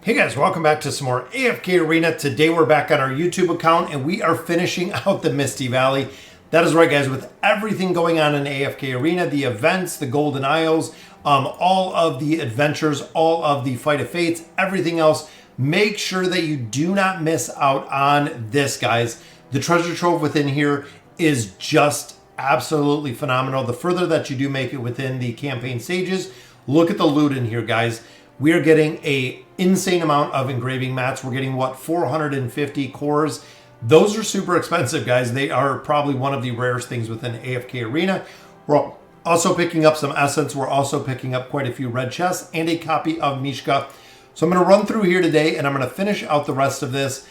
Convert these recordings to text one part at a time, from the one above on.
Hey guys, welcome back to some more AFK Arena. Today we're back on our YouTube account and we are finishing out the Misty Valley. That is right guys, with everything going on in AFK Arena, the events, the Golden Isles, all of the adventures, all of the Fight of Fates, everything else. Make sure that you do not miss out on this guys. The treasure trove within here is just absolutely phenomenal. The further that you do make it within the campaign stages, look at the loot in here guys. We are getting a insane amount of engraving mats. We're getting, what, 450 cores. Those are super expensive, guys. They are probably one of the rarest things within AFK Arena. We're also picking up some essence. We're also picking up quite a few red chests and a copy of Mishka. So I'm going to run through here today, and I'm going to finish out the rest of this,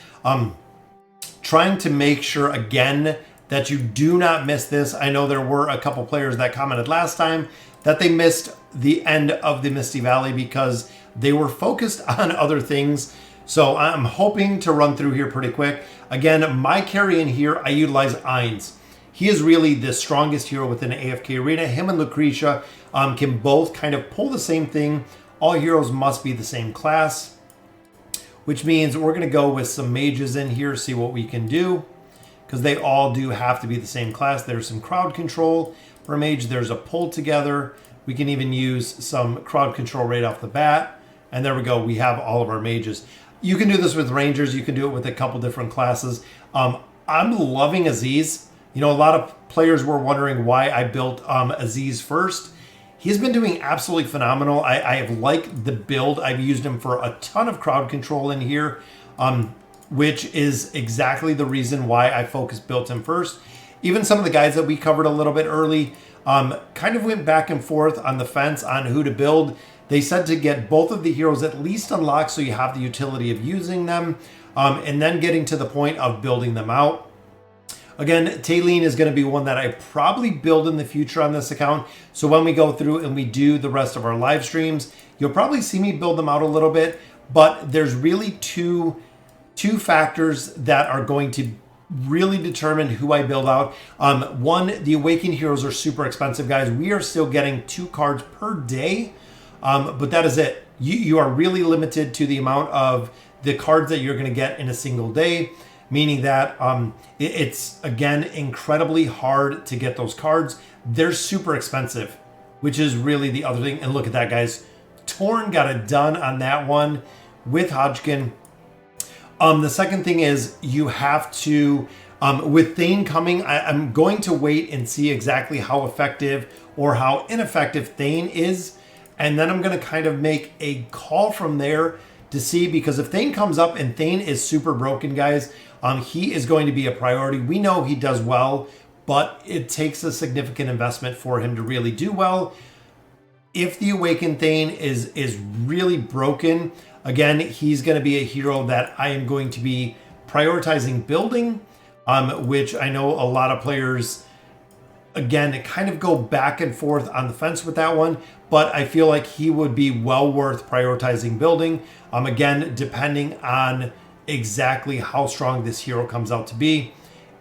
trying to make sure, again, that you do not miss this. I know there were a couple players that commented last time that they missed the end of the Misty Valley because they were focused on other things. So I'm hoping to run through here pretty quick. Again, my carry in here, I utilize Ainz. He is really the strongest hero within AFK Arena. Him and Lucretia can both kind of pull the same thing. All heroes must be the same class, which means we're going to go with some mages in here, see what we can do, because they all do have to be the same class. There's some crowd control for a mage. There's a pull together. We can even use some crowd control right off the bat. And there we go. We have all of our mages. You can do this with rangers. You can do it with a couple different classes. I'm loving Aziz. You know, a lot of players were wondering why I built Aziz first. He's been doing absolutely phenomenal. I have liked the build. I've used him for a ton of crowd control in here, which is exactly the reason why I built him first. Even some of the guys that we covered a little bit early kind of went back and forth on the fence on who to build. They said to get both of the heroes at least unlocked so you have the utility of using them, and then getting to the point of building them out. Again, Taylene is going to be one that I probably build in the future on this account. So when we go through and we do the rest of our live streams, you'll probably see me build them out a little bit. But there's really two factors that are going to really determine who I build out. One, the Awakened heroes are super expensive, guys. We are still getting 2 cards per day. But that is it. You are really limited to the amount of the cards that you're going to get in a single day, meaning that it's, again, incredibly hard to get those cards. They're super expensive, which is really the other thing. And look at that, guys. Torn got it done on that one with Hodgkin. The second thing is you have to, with Thane coming, I'm going to wait and see exactly how effective or how ineffective Thane is. And then I'm going to kind of make a call from there to see, because if Thane comes up and Thane is super broken, guys, he is going to be a priority. We know he does well, but it takes a significant investment for him to really do well. If the Awakened Thane is really broken, again, he's going to be a hero that I am going to be prioritizing building, which I know a lot of players, again, kind of go back and forth on the fence with that one, but I feel like he would be well worth prioritizing building. Again, depending on exactly how strong this hero comes out to be.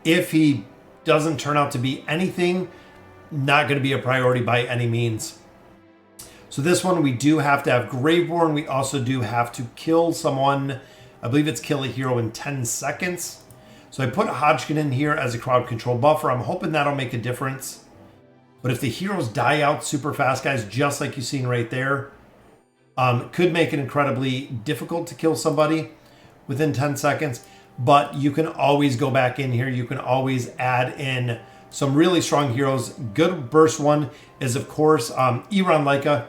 If he doesn't turn out to be anything, not going to be a priority by any means. So this one, we do have to have Graveborn. We also do have to kill someone. I believe it's kill a hero in 10 seconds. So I put Hodgkin in here as a crowd control buffer. I'm hoping that'll make a difference. But if the heroes die out super fast, guys, just like you've seen right there, could make it incredibly difficult to kill somebody within 10 seconds. But you can always go back in here. You can always add in some really strong heroes. Good burst one is, of course, Iran Leica.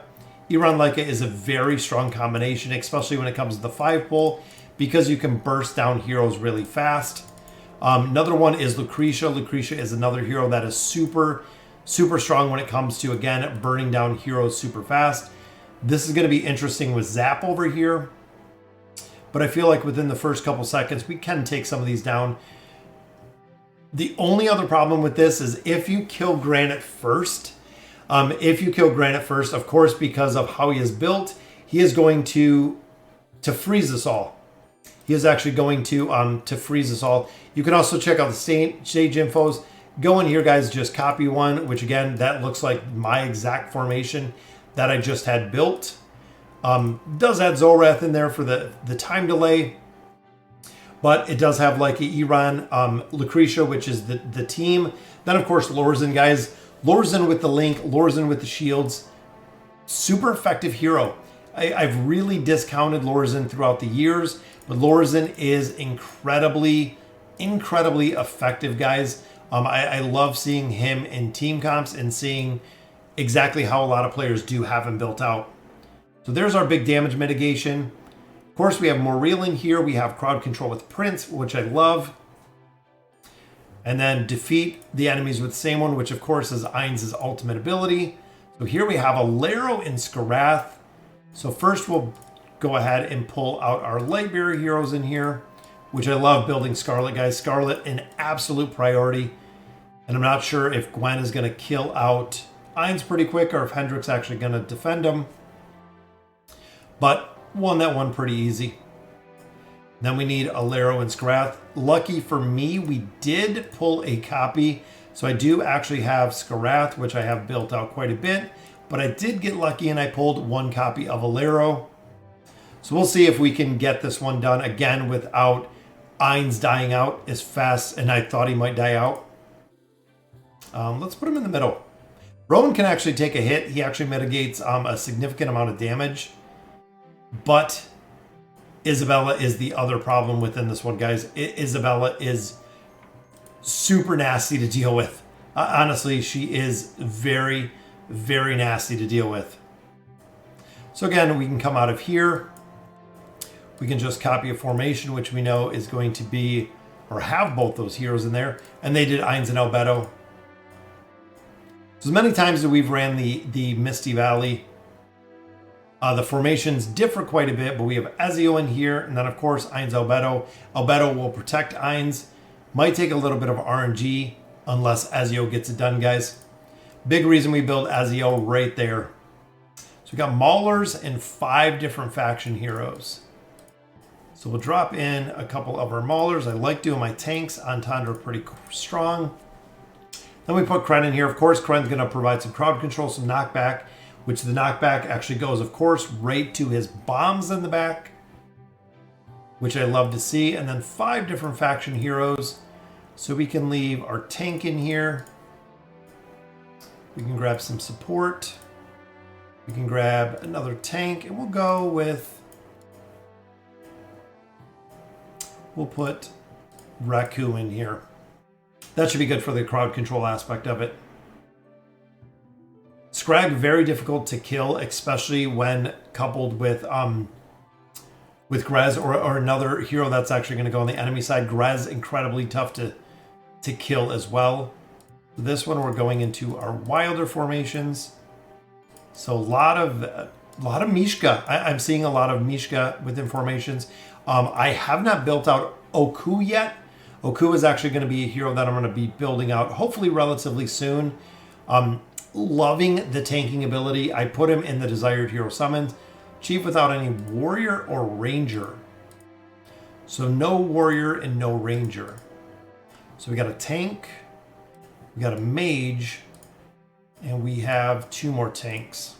Iran Leica is a very strong combination, especially when it comes to the 5 pull, because you can burst down heroes really fast. Another one is Lucretia. Lucretia is another hero that is super strong when it comes to, again, burning down heroes super fast. This is going to be interesting with Zap over here. But I feel like within the first couple seconds, we can take some of these down. The only other problem with this is if you kill Granite first. Of course, because of how he is built, he is going to freeze us all. He is actually going to freeze us all. You can also check out the stage infos. Go in here, guys, just copy one, which again, that looks like my exact formation that I just had built. Does add Zorath in there for the time delay, but it does have like a Iran, Lucretia, which is the team. Then of course Lorzen, guys. Lorzen with the link, Lorzen with the shields. Super effective hero. I've really discounted Lorzen throughout the years, but Lorzen is incredibly effective, guys. I love seeing him in team comps and seeing exactly how a lot of players do have him built out. So there's our big damage mitigation. Of course, we have Moreel in here. We have crowd control with Prince, which I love. And then defeat the enemies with the same one, which of course is Ainz' ultimate ability. So here we have a Laro and Skarath. So first we'll go ahead and pull out our Lightbearer heroes in here, which I love building Scarlet, guys. Scarlet, an absolute priority. And I'm not sure if Gwen is going to kill out Ainz pretty quick or if Hendrik's actually going to defend him. But won that one pretty easy. Then we need a Laro and Skarath. Lucky for me, we did pull a copy. So I do actually have Skarath, which I have built out quite a bit. But I did get lucky and I pulled one copy of a Laro. So we'll see if we can get this one done again without Ainz dying out as fast. And I thought he might die out. Let's put him in the middle. Rowan can actually take a hit. He actually mitigates a significant amount of damage. But Isabella is the other problem within this one, guys. Isabella is super nasty to deal with. Honestly, she is very nasty to deal with. So again, we can come out of here. We can just copy a formation, which we know is going to be, or have both those heroes in there. And they did Ainz and Albedo. So as many times that we've ran the Misty Valley, the formations differ quite a bit, but we have Ezio in here, and then of course Ainz Albedo. Albedo will protect Ainz. Might take a little bit of RNG unless Ezio gets it done, guys. Big reason we build Ezio right there. So we got Maulers and 5 different faction heroes. So we'll drop in a couple of our Maulers. I like doing my tanks. Entendre pretty strong. Then we put Kren in here. Of course, Kren's going to provide some crowd control, some knockback, which the knockback actually goes, of course, right to his bombs in the back, which I love to see. And then 5 different faction heroes. So we can leave our tank in here. We can grab some support. We can grab another tank, and we'll go with, we'll put Raku in here. That should be good for the crowd control aspect of it. Scrag, very difficult to kill, especially when coupled with Grez or another hero that's actually going to go on the enemy side. Grez, incredibly tough to kill as well. This one we're going into our Wilder formations. So a lot of Mishka. I'm seeing a lot of Mishka within formations. I have not built out Oku yet. Oku is actually going to be a hero that I'm going to be building out hopefully relatively soon. Loving the tanking ability. I put him in the desired hero summons. Chief without any warrior or ranger. So no warrior and no ranger. So we got a tank. We got a mage. And we have 2 more tanks.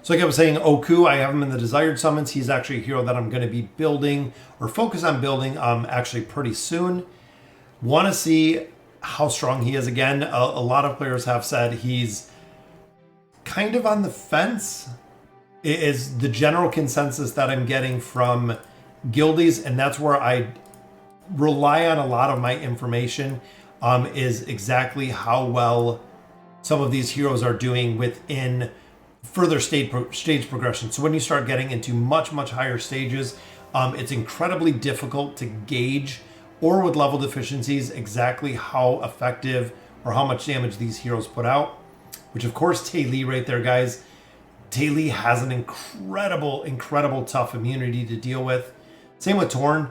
So like I was saying, Oku, I have him in the desired summons. He's actually a hero that I'm going to be building or focus on building actually pretty soon. Want to see how strong he is again. A lot of players have said he's kind of on the fence. It is the general consensus that I'm getting from guildies, and that's where I rely on a lot of my information, is exactly how well some of these heroes are doing within further stage progression. So when you start getting into much higher stages, it's incredibly difficult to gauge, or with level deficiencies, exactly how effective or how much damage these heroes put out. Which of course, Tae-Lee right there, guys. Tae-Lee has an incredible tough immunity to deal with. Same with Torn.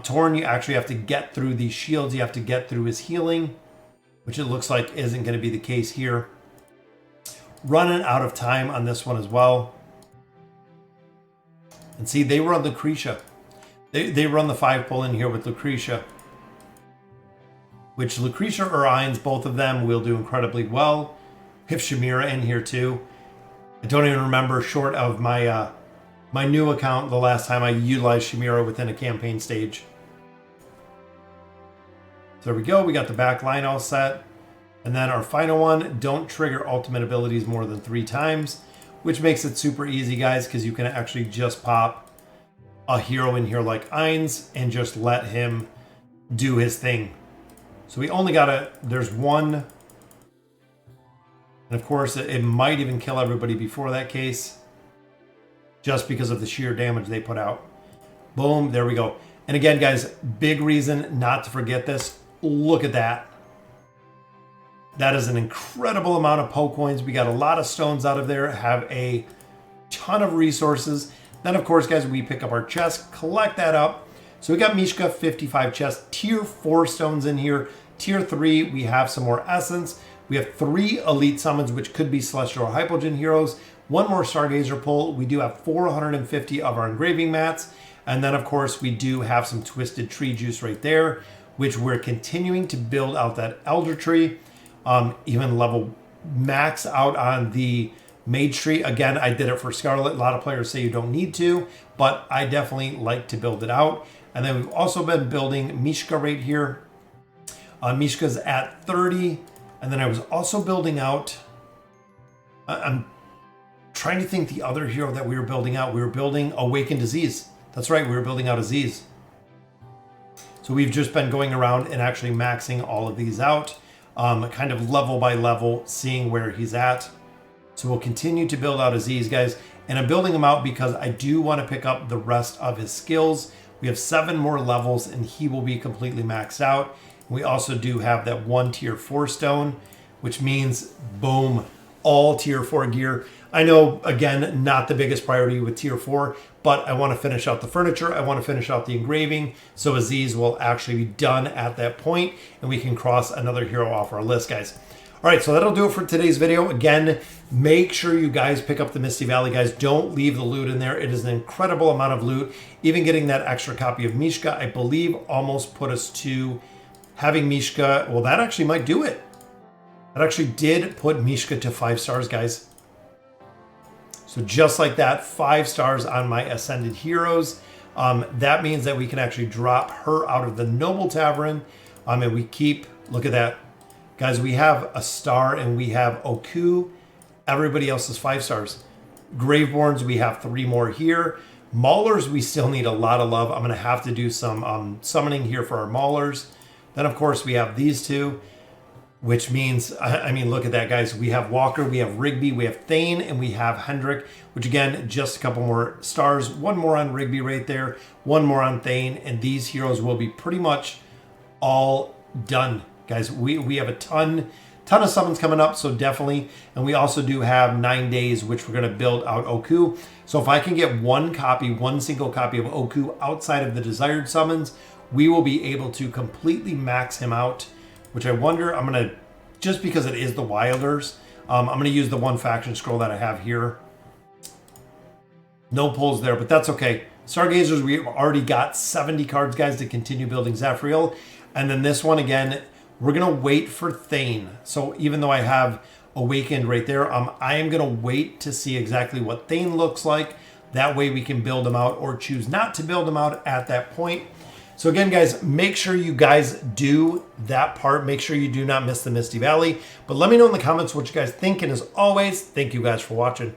Torn, you actually have to get through these shields. You have to get through his healing, which it looks like isn't going to be the case here. Running out of time on this one as well. And see, they run Lucretia. They run the 5 pull in here with Lucretia. Which Lucretia or Ainz, both of them will do incredibly well. We have Shamira in here too. I don't even remember, short of my my new account, the last time I utilized Chimera within a campaign stage. So there we go. We got the back line all set. And then our final one, don't trigger ultimate abilities more than 3 times, which makes it super easy, guys, because you can actually just pop a hero in here like Ainz and just let him do his thing. So we only got there's one. And of course, it might even kill everybody before that case, just because of the sheer damage they put out. Boom, there we go. And again, guys, big reason not to forget this. Look at that. That is an incredible amount of Poe coins. We got a lot of stones out of there, have a ton of resources. Then, of course, guys, we pick up our chest, collect that up. So we got Mishka, 55 chests, tier 4 stones in here. Tier 3, we have some more essence. We have 3 elite summons, which could be Celestial or Hypogen heroes. 1 more Stargazer pull. We do have 450 of our engraving mats. And then, of course, we do have some Twisted Tree Juice right there, which we're continuing to build out that Elder Tree. Even level max out on the Mage Tree. Again, I did it for Scarlet. A lot of players say you don't need to, but I definitely like to build it out. And then we've also been building Mishka right here. Mishka's at 30. And then I was also building out, I'm trying to think the other hero that we were building out. We were building Awakened Aziz. That's right, we were building out Aziz. So we've just been going around and actually maxing all of these out, kind of level by level, seeing where he's at. So we'll continue to build out Aziz, guys. And I'm building him out because I do want to pick up the rest of his skills. We have 7 more levels and he will be completely maxed out. We also do have that 1 tier 4 stone, which means, boom, all tier 4 gear. I know, again, not the biggest priority with tier 4, but I want to finish out the furniture. I want to finish out the engraving. So Aziz will actually be done at that point, and we can cross another hero off our list, guys. All right, so that'll do it for today's video. Again, make sure you guys pick up the Misty Valley, guys. Don't leave the loot in there. It is an incredible amount of loot. Even getting that extra copy of Mishka, I believe, almost put us to having Mishka. Well, that actually might do it. That actually did put Mishka to 5 stars, guys. So just like that, 5 stars on my Ascended Heroes. That means that we can actually drop her out of the Noble Tavern. And we keep, look at that. Guys, we have a star and we have Oku. Everybody else is 5 stars. Graveborns, we have 3 more here. Maulers, we still need a lot of love. I'm going to have to do some summoning here for our Maulers. Then, of course, we have these 2. Which means, I mean, look at that, guys. We have Walker, we have Rigby, we have Thane, and we have Hendrik, which again, just a couple more stars. 1 more on Rigby right there, 1 more on Thane, and these heroes will be pretty much all done, guys. We have a ton of summons coming up, so definitely. And we also do have 9 days, which we're going to build out Oku. So if I can get 1 single copy of Oku outside of the desired summons, we will be able to completely max him out. Which I wonder, I'm going to, just because it is the Wilders, I'm going to use the 1 faction scroll that I have here. No pulls there, but that's okay. Stargazers, we've already got 70 cards, guys, to continue building Zephyriel. And then this one, again, we're going to wait for Thane. So even though I have Awakened right there, I am going to wait to see exactly what Thane looks like. That way we can build him out or choose not to build him out at that point. So again, guys, make sure you guys do that part. Make sure you do not miss the Misty Valley. But let me know in the comments what you guys think. And as always, thank you guys for watching.